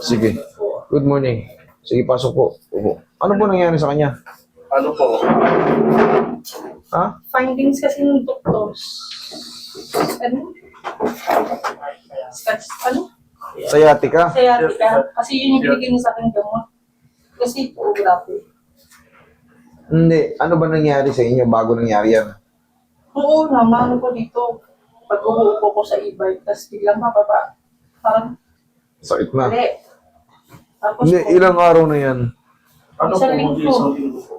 Sige. Good morning. Sige, pasok po. Upo. Ano po nangyari sa kanya? Ano po? Ha? Findings kasi ng doktor. Ano? Scotch, ano? Sciatica? Sciatica. Kasi yun yung binigay niya sa akin gamot. Kasi po, grabe. Hindi. Ano ba nangyari sa inyo bago nangyari yan? Oo naman, ano ko dito. Pag umuupo ko sa e-bike, tapos biglang mababa. Parang, Sakit na. mali. Tapos Hindi, po, ilang araw na yan. Ano po? Isang linggo. Isang linggo po.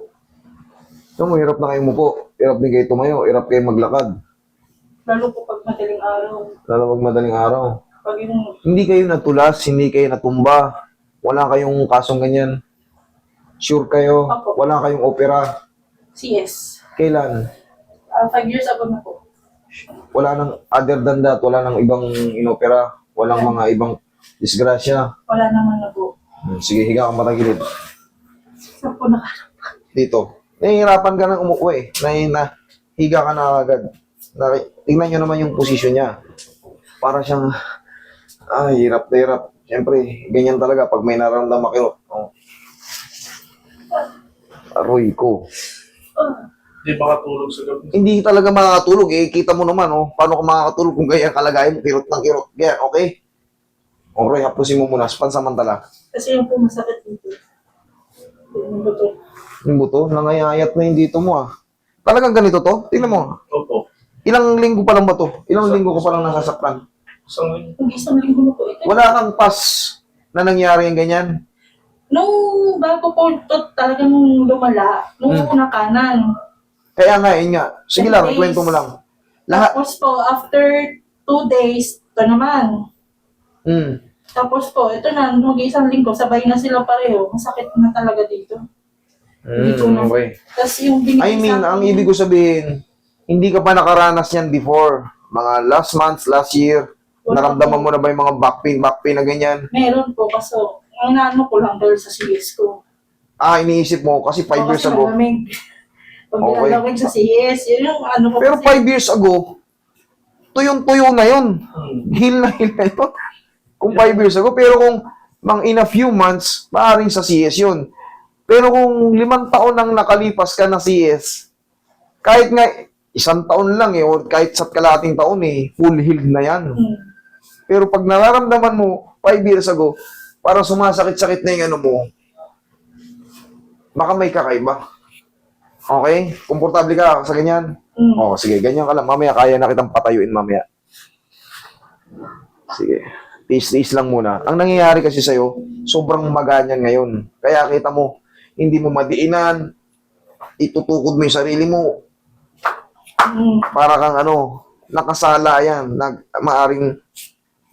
Ito mo, hirap na kayo mupo. Hirap din kayo tumayo. Hirap kayo maglakad. lalo po pag madaling araw. Lalo pag madaling araw. Pag yung, Hindi kayo natulas, hindi kayo natumba. Wala kayong kasong ganyan. Sure kayo, Opo. wala kayong opera. CS. Kailan? 5 years ago na po. Wala nang other than that, wala nang ibang inopera. Walang mga ibang disgrasya. Wala naman na po. Sige, higa kang matagilid. Saan po na? Dito. Nahihirapan ka nang umupo eh. Higa ka na agad. Tingnan nyo naman yung posisyon niya. Para siyang, hirap na hirap. Siyempre, ganyan talaga pag may nararamdaman kayo. Oh. Aroy ko. Di makatulog sa gabi. Hindi talaga makakatulog eh. Kita mo naman, oh. Paano ka makakatulog kung ganyan kalagayan mo, kirot ng kirot. Ganyan, okay? Alright, hapusin mo muna. Pansamantala. Kasi yung po masakit dito. Yung buto. Yung buto, nangayayat na yung dito mo ah. Talagang ganito to? Tingnan mo. Opo. Ilang linggo pa lang ba to? Ilang linggo ko pa lang nasasaktan? Isang linggo. Yung isang linggo na po ito. Wala kang pas na nangyari yung ganyan? Nung bago po ito talagang lumala, nung una kanan. Kaya nga, yun nga. Sige 10 lang, days. ikwento mo lang. Lahat. Tapos po, after 2 days, ito naman. Hmm. Tapos po, ito na, mag-isang linggo, sabay na sila pareho. Masakit na talaga dito. Hindi ko na. Okay. Tapos yung binigay I mean, sa ang akin, ibig ko sabihin, hindi ka pa nakaranas yan before. Mga last month, last year, Wala naramdaman po. mo na ba yung mga back pain na ganyan? meron po, kaso, ang inaano ko lang dahil sa CS ko. Iniisip mo, kasi 5 years Kasi ago. malamig. Pag Okay. nilalawig sa CS, yun yung ano ko Pero 5 years ago, tuyong-tuyo na yun. Heal na yun. Kung 5 years ago, pero kung in a few months, maaaring sa CS yun. Pero kung 5 taon nang nakalipas ka na CS, kahit nga 1 taon lang eh, o kahit sa kalahating taon eh, full healed na yan. Pero pag nararamdaman mo, 5 years ago, parang sumasakit-sakit na yung ano mo, baka may kakaiba. Okay? Komportable ka sa ganyan? Oo, sige, ganyan ka lang. Mamaya, kaya na kitang patayuin mamaya. Sige. Tiis-tiis lang muna. Ang nangyayari kasi sa'yo, sobrang maganyan ngayon. Kaya kita mo, hindi mo madiinan, itutukod mo yung sarili mo, para kang nakasala yan.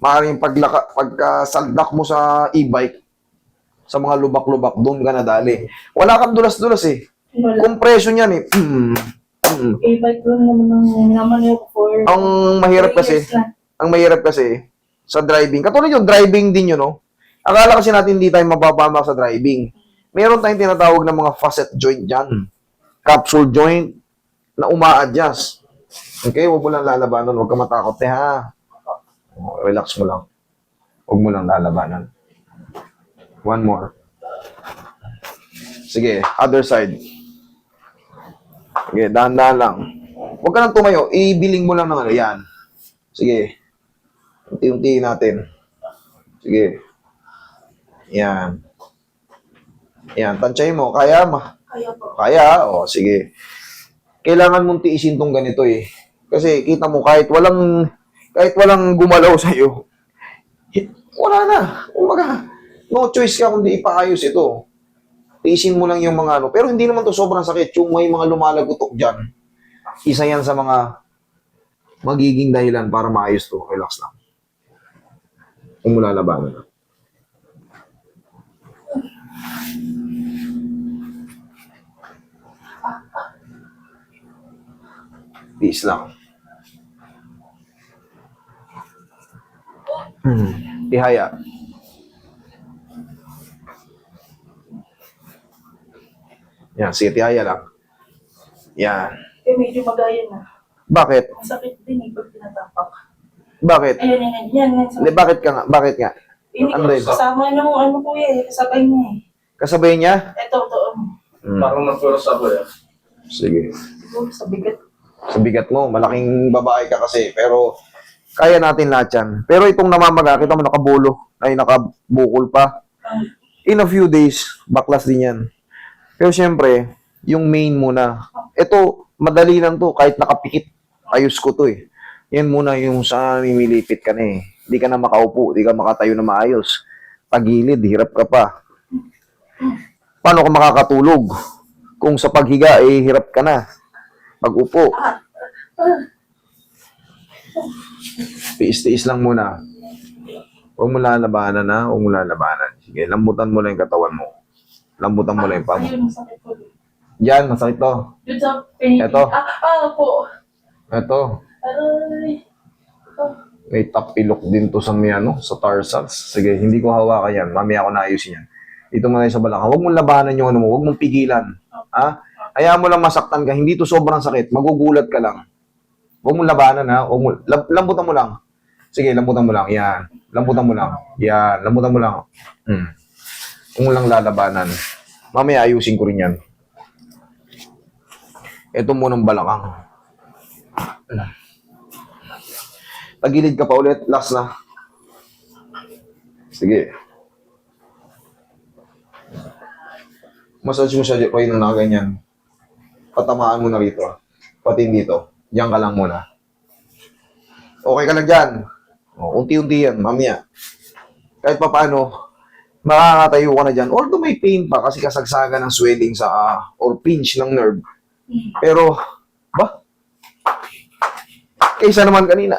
Maaring pagkasaldak mo sa e-bike, sa mga lubak-lubak, doon ka nadali. Wala kang dulas-dulas eh. Wala. Compression yan eh. E-bike lang naman ang minamanyo ko for Ang mahirap 3 kasi, years na. sa driving. Katulad yung driving din yun, no? Akala kasi natin hindi tayo mababama sa driving. Meron tayong tinatawag na mga facet joint dyan. Capsule joint na uma-adjust. Okay? Huwag mo lang lalabanan. Huwag ka matakot eh, ha? Relax mo lang. Huwag mo lang lalabanan. One more. Sige, other side. Sige, dahan-dahan lang. Huwag ka nang tumayo. Ibiling mo lang ng yan. Sige. Unti-unti natin. Sige. Yan. Yan. Tansyahin mo. Kaya Kaya po. Kaya? O, sige. Kailangan mong tiisin tong ganito eh. Kasi kita mo, kahit walang gumalaw sa'yo, wala na. Kumbaga, no choice ka kundi ipaayos ito. Tiisin mo lang yung mga pero hindi naman to sobrang sakit. Yung may mga lumalagutok dyan, isa yan sa mga magiging dahilan para maayos to. Relax lang. Huwag mo lalabanan. Peace lang. Tihaya. Yan, sige, tihaya lang. Yan. Eh, medyo magaya na. Bakit? Masakit din eh pag tinatapak. Bakit? Ayun, yan. Hindi, bakit ka nga? Bakit nga? Hindi Ano ko yun? kasama nung ano ko eh, kasabay niya eh. Kasabay niya? Ito. Parang nagpuros ako yan. Sige. Siguro sa bigat. Sa bigat mo, malaking babae ka kasi. Pero, kaya natin lahat yan. Pero itong namamaga, kita mo nakabulo. Ay, nakabukol pa. In a few days, baklas din yan. Pero syempre, yung main muna. Ito, madali lang to. Kahit nakapikit, ayos ko to eh. Yan muna yung sa mimilipit ka na eh. Hindi ka na makaupo, hindi ka makatayo na maayos. Pagilid, hirap ka pa. Paano ka makakatulog? Kung sa paghiga, eh, hirap ka na. Pag-upo. Tiis-tiis lang muna. Huwag mo lalabanan ha. Huwag mo lalabanan. Sige, lambutan mo lang yung katawan mo. Lambutan mo lang yung pamo. Ayun, masakit ko. Yan, masakit to. Yun sa pinipin. Eto. Po. Ito. Aray. May tapilok din to sa may ano, sa tarsals. Sige, hindi ko hawakan yan. Mamaya ako naayusin yan. Dito mo na sa balakang. Huwag mong labanan yung ano mo. Huwag mong pigilan. Ha? Hayaan mo lang masaktan ka. Hindi to sobrang sakit. Magugulat ka lang. Huwag mong labanan ha. Huwag mo, lambutan mo lang. Sige, lambutan mo lang. Yan. Lambutan mo lang. Yan. Lambutan mo lang. Huwag mo lang lalabanan. Mamaya ayusin ko rin yan. Ito munang balakang. Tagilid ka pa ulit. Last na. Sige. Massage mo siya kayo ng nakaganyan. Patamaan mo na rito. Pati dito. Diyan ka lang muna. Okay ka lang dyan. O, unti-unti yan. Mamaya. Kahit pa paano, makakatayo ka na dyan. Although may pain pa kasi kasagsagan ng swelling sa or pinch ng nerve. Pero, ba? Kaysa naman kanina.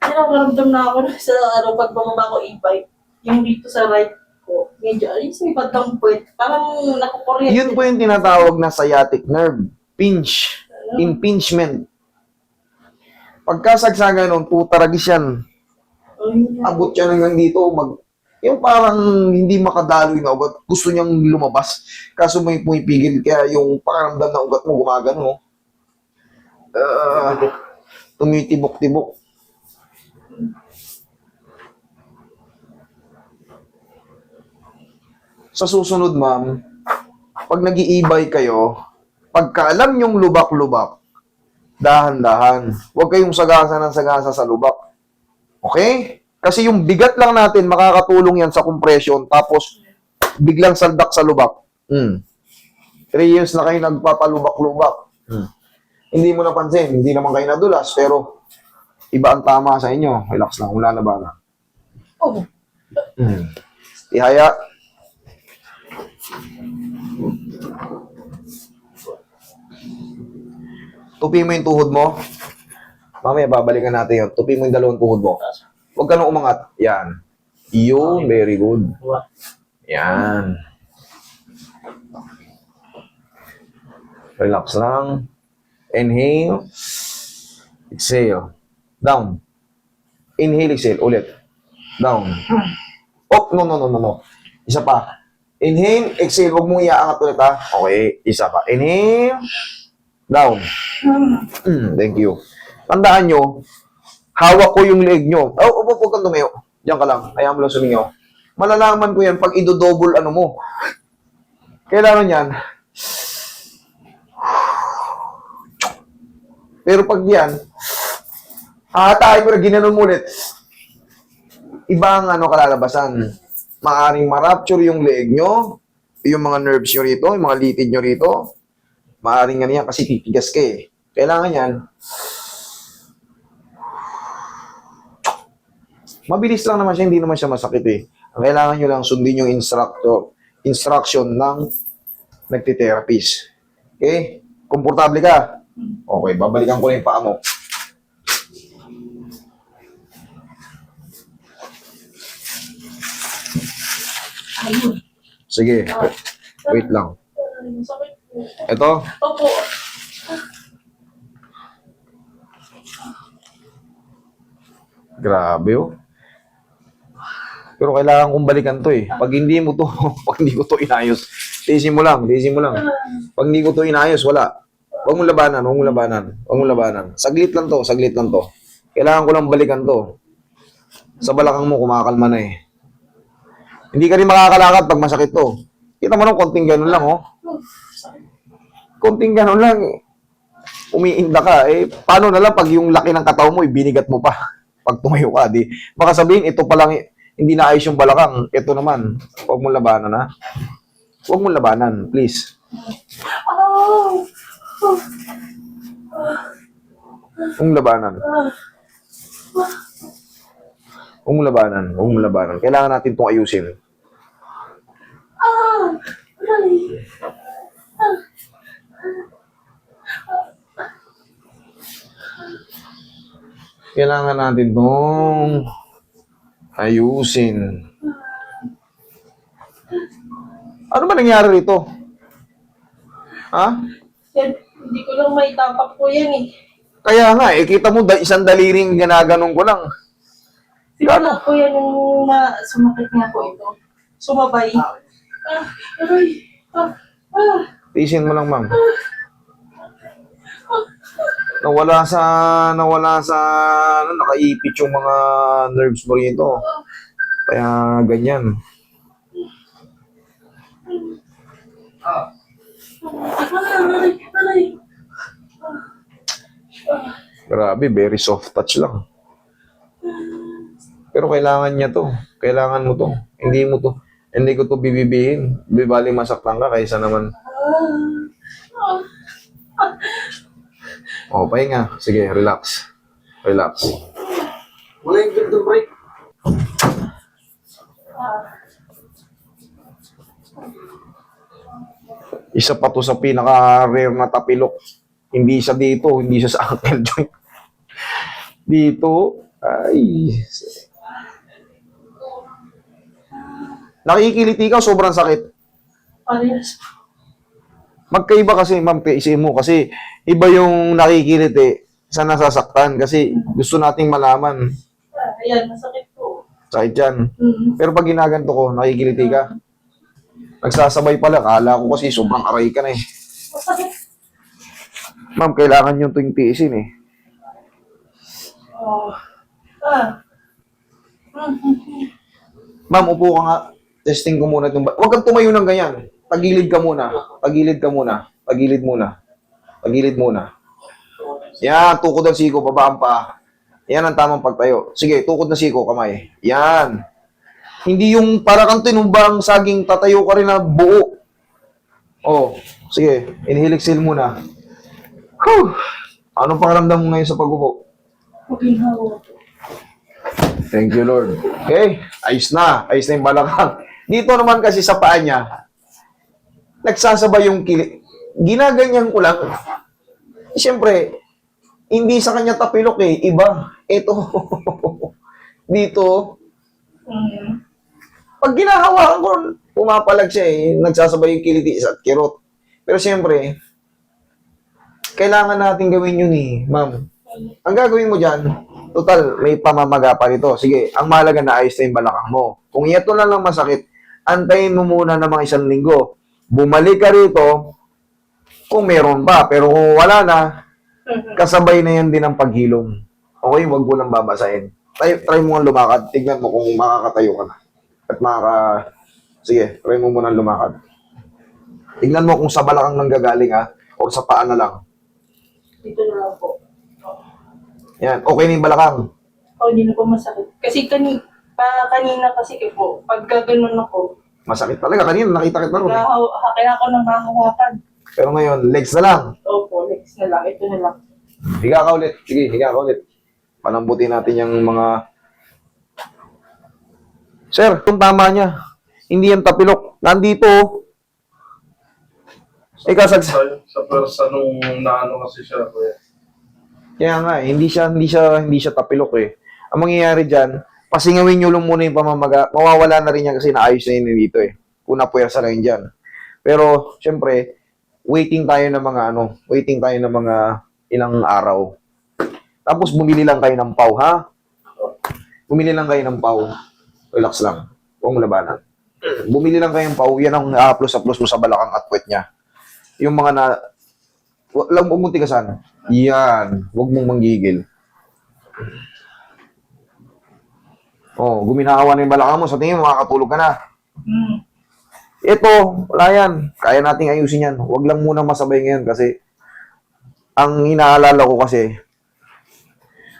Nakaramdam na ako sa ano, pag bumaba ko e-bike. Yung dito sa right ko. Medyo, ayun sa may bandang puwet. Parang nakukuryente. Yun po yung tinatawag na sciatic nerve. Pinch. Impingement. Pagkasagsagan nun, putaragis yan. Abot siya hanggang dito. Yung parang hindi makadaloy na ugat. Gusto niyang lumabas. Kaso may pumipigil. Kaya yung pakaramdam na ugat mo gumagano. Tumitibok-tibok. Sa susunod, ma'am, pag nag-iibay kayo, pagka alam yung lubak-lubak, dahan-dahan. Huwag kayong sagasa ng sagasa sa lubak. Okay? Kasi yung bigat lang natin, makakatulong yan sa compression, tapos biglang saldak sa lubak. 3 years na kayo nagpapalubak-lubak. Hindi mo napansin, hindi naman kayo nadulas, pero iba ang tama sa inyo. Relax lang, wala na ba na? Oh. Ihaya. Tupi mo yung tuhod mo. Mamaya, babalikan natin yun. Tupi mo yung dalawang tuhod mo. Huwag ka nang umangat. Yan. Yun, very good. Yan. Relax lang. Inhale. Exhale. Down. Inhale, exhale. Ulit. Down. Up. No. Isa pa. Inhale, exhale. Huwag mong iaangat ulit ha. Okay. Isa pa. Inhale. Down. Thank you. Tandaan nyo, hawak ko yung leg nyo. Huwag kang tumayo. Diyan ka lang. Ayaw mo lang sumingaw. Malalaman ko yan pag idodouble ano mo. Kailangan yan. Pero pag yan, hahatahin mo na ginanon mo ulit. Ibang ano kalalabasan. Maaring ma-rupture yung leg nyo, yung mga nerves nyo rito, yung mga litid nyo rito. Maaring ano yan kasi titigas ka eh. Kailangan yan. Mabilis lang naman siya, hindi naman siya masakit eh. Ang kailangan nyo lang sundin yung instruction ng nagtitherapist. Okay? Komportable ka? Okay, babalikan ko na yung paa mo. Ayun. Sige, wait lang. Sakit po. Ito, Opo. grabe oh. Pero kailangan kong balikan to eh. Pag hindi mo to, pag hindi ko to inayos, tiisin mo lang. Pag hindi ko to inayos, wala. Huwag mong labanan, huwag mong labanan. Huwag mong labanan. Saglit lang to, saglit lang to. Kailangan ko lang balikan to. Sa balakang mo, kumakalma na eh. Hindi ka rin makakalakad pag masakit to. Kita mo nung konting ganun lang, oh. Konting ganun lang, eh. Umiinda ka, eh. Paano na lang pag yung laki ng katawan mo, binigat mo pa. Pag tumayo ka, di. Baka sabihin, ito pa lang, hindi na ayos yung balakang. Ito naman, huwag mong labanan, ha. Huwag mong labanan, please. Huwag mong labanan. Huwag mong labanan, huwag mong labanan. Kailangan natin itong ayusin. Kailangan natin itong ayusin. Ano ba nangyari rito? Ha? Sir, hindi ko lang maitapak po yan eh. Kaya nga, eh, kita mo, isang daliring ginaganon ko lang. Simula po yan yung sumakit nga po ito. Sumabay. Aray. Tiisin mo lang, ma'am. Nawala sa, nakaipit yung mga nerves mo rito. Kaya, ganyan. Aray. Grabe, very soft touch lang. Pero kailangan niya to. Kailangan mo to. Hindi ko to bibibihin. Bibali masaktan ka kaysa naman. Oh, pahinga. Sige, relax. Relax. Wala yung good break. Isa pa to sa pinaka-rare na tapilok. Hindi siya dito, hindi siya sa ankle joint. Dito, ay. Nakikiliti ka, sobrang sakit. Parehas. Magkaiba kasi, ma'am, tiisin mo. Kasi iba yung nakikiliti sa nasasaktan. Kasi gusto nating malaman. Ayan, masakit po. Sakit yan. Mm. Pero pag ginaganto ko, nakikiliti ka. Nagsasabay pala. Kala ko kasi sobrang aray ka na eh. Masakit. Ma'am, kailangan yung tuwing tiisin eh. Oh. Ma'am, upo ka nga. Testing ko muna itong... Huwag kang tumayo ng ganyan. Tagilid ka muna. Tagilid ka muna. Tagilid muna. Tagilid muna. Yan, tukod ang siko, babaan pa. Yan ang tamang pagtayo. Sige, tukod na siko, kamay. Yan. Hindi yung para kang tinumbang saging tatayo ka rin na buo. Oh, sige. Inhale, exhale muna. Whew. Anong pakiramdam mo ngayon sa pag-upo? Maginhawa po. Thank you, Lord. Okay, ayos na. Ayos na yung balakang. Dito naman kasi sa paa niya, nagsasabay yung kili. Ginaganyan ko lang. Siyempre, hindi sa kanya tapilok eh. Iba. Ito. Dito. Mm. Pag ginahawakan ko, pumapalag siya eh. Nagsasabay yung kiliti at kirot. Pero siyempre, kailangan natin gawin yun eh, ma'am. Ang gagawin mo dyan, total, may pamamaga pa rito. Sige, ang mahalaga na ayos na yung balakang mo. Kung ito na lang masakit, antayin mo muna ng mga 1 linggo. Bumalik ka rito, kung meron pa. Pero kung wala na, kasabay na yan din ang paghilom. Okay, wag mo lang babasahin. Try mo nga lumakad. Tignan mo kung makakatayo ka na. At sige, try mo muna lumakad. Tignan mo kung sa balakang nang gagaling ha, o sa paa na lang. Dito na lang po. Yan, okay na yung balakang. Oh, hindi na po masakit. Kasi kanina kasi po, pag gaganon ako, Masakit talaga. Kanina nakita kita ron. kaya ako nang hahawakan. Pero ngayon, legs na lang. Opo, next na lang. Ito na lang. Higa ka ulit. Sige, higa ka ulit. Palambutin natin yung mga... Sir, kung tama niya. Hindi yan tapilok. Nandito. Sa pwersa nung naano kasi siya, kuya. Kaya nga, hindi siya tapilok eh. Ang mangyayari diyan, pasingawin niyo lang muna yung pamamaga. Mawawala na rin yan kasi naayos na yun dito eh. Kung napuwersa na yun dyan. Pero, syempre, waiting tayo ng mga ilang araw. Tapos, bumili lang kayo ng pau, ha? Bumili lang kayo ng pau. Relax lang. Huwag mo labanan. Bumili lang kayo ng pau. Yan ang aplos mo sa balakang at puwet niya. Yung mga Huwag mong tigasan. Yan. Huwag mong manggigil. Oh, guminawa na yung balakang mo. Sa tingin mo, makakatulog ka na. Hmm. Ito, wala yan. Kaya nating ayusin yan. Huwag lang muna masabay ngayon kasi ang inaalala ko kasi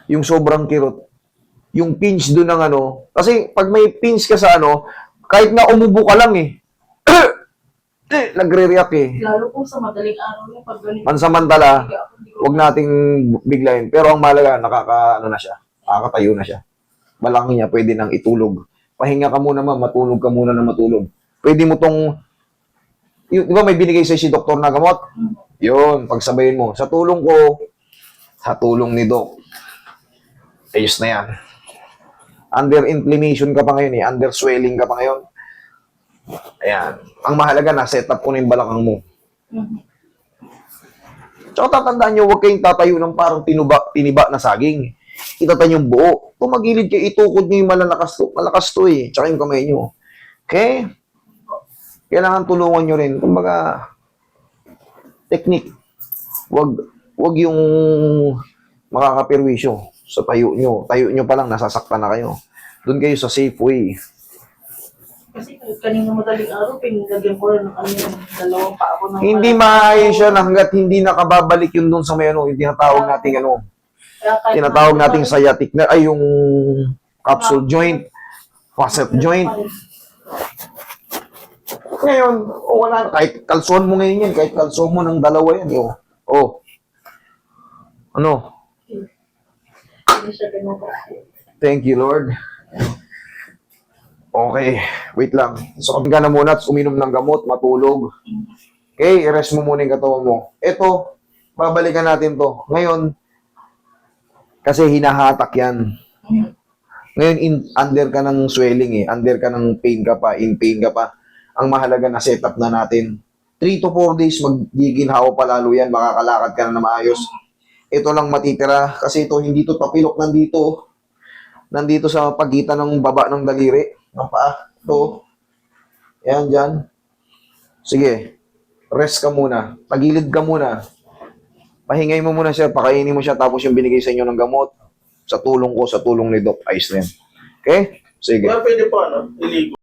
yung sobrang kirot, yung pinch doon ng ano, kasi pag may pinch ka sa ano, kahit na umubo ka lang nagre-react Lalo po sa madaling araw yung pag ganito. Pansamantala, huwag nating biglayin. Pero ang mahalaga, ano na siya, nakakatayo na siya. Balakang niya, pwede nang itulog. Pahinga ka muna matulog ka muna na matulog. Pwede mo tong, di ba may binigay sa si doktor na gamot? Yun, pagsabayin mo. Sa tulong ko, sa tulong ni Doc, ayos na yan. Under inflammation ka pa ngayon under swelling ka pa ngayon. Ayan. Ang mahalaga na, set up ko na yung balakang mo. Tsaka tatandaan nyo, huwag kayong tatayo ng parang tiniba na saging. Itatayo yung buo. Tumagilid kayo, itukod nyo yung malakas to Tsaka yung kamay nyo. Okay? Kailangan tulungan nyo rin. Kumbaga, technique. Huwag yung makakapirwisyo sa tayo nyo. Tayo nyo pa lang, nasasaktan na kayo. Doon kayo sa safe way. Kasi kanina madaling araw, pinilagyan ko rin ng dalawang pa ako ng... Hindi maayos yan hanggat hindi nakababalik yun doon sa may yung tinatawag nating tinatawag nating sciatic nerve, ay yung capsule joint, facet joint. Ngayon, wala, kahit kalson mo ngayon yan, kahit kalson mo ng dalawa yan, ano? Hindi siya ganun kasi. Thank you, Lord. Okay, wait lang. So, ka na muna at uminom ng gamot, matulog. Okay, i-rest mo muna yung katawan mo. Ito, babalikan natin to. Ngayon, kasi hinahatak yan. Ngayon, under ka ng swelling under ka ng pain ka pa, in pain ka pa. Ang mahalaga na setup na natin. 3 to 4 days, maggiginhawa pa lalo yan, makakalakad ka na maayos. Ito lang matitira, kasi ito, hindi to tapilok nandito sa pagitan ng baba ng daliri, ng paa. Ito. Yan, dyan. Sige. Rest ka muna. Tagilid ka muna. Pahingay mo muna siya, pakainin mo siya, tapos yung binigay sa inyo ng gamot, sa tulong ko, sa tulong ni Doc, ayos na yan. Okay? Sige. Pwede pa, iligo.